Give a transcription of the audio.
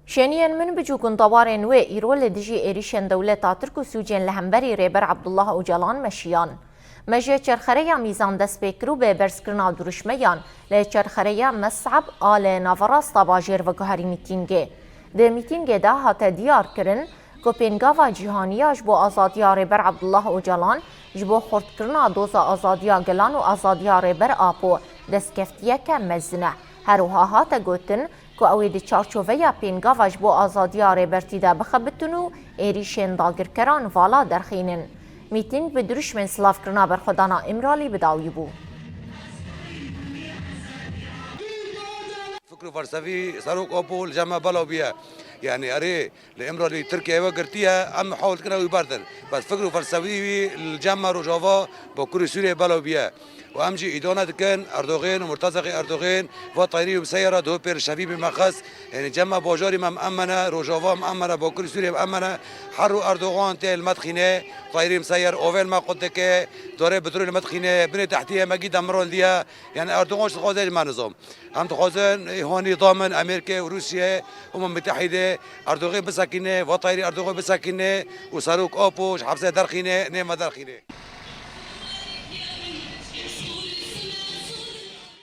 شانيان من بجوكن طوارن و إيرول لدجي إيريشن دولة ترك سوجين لهمبري ريبر عبد الله أوجلان مشيان مجه چرخريا ميزان دست بكرو به برسكرنا درشميان لچرخريا مصعب آل نافراس طباجر و گهاري ميتينگه ده ميتينگه ده هاته ديار کرن کوپنگاوا جهانيا جبو آزاديا ريبر عبد الله أوجلان جبو خورد کرنا دوزا آزاديا گلان و آزاديا ريبر آپو دست کفتیه که مزنه هروها هاته گوتن که اوی دی چارچوویا پینگاواج بو آزادیا ریبرتی دا بخبتنو ایریشن داگر کران والا درخینن. میتینگ به درشمن سلاف کرنا برخودانا امرالی بداوی بو. فكر فلسفي صاروخ أوبو الجامعة بلوبيا يعني أري الإمرالي تركيا وقرتيها أم حاولت كنا ويبردن بس فكر فلسفي الجامعة روجافا بكل سوريا بلوبيا وأمجي إدانة كان أردوغان ومرتزق أردوغان وطيري وسيارة دو بير شبيب مخص يعني جامعة باجاري مأمنة روجافا مأمنة بكل سوريا مأمنة حرو أردوغان تيل مدخنة طيري مسير أوفيل ما قدك دوري بترول مدخنة بني تحتيها مجيد أمرون ديها يعني أردوغان شخوزي ما نظام هم تخوزن هوني ضامن أمريكا وروسيا متحدة أردوغان بسكنة وطيري أردوغان بسكنة وصاروخ أوبوش حبسة درخينة نيمة درخينة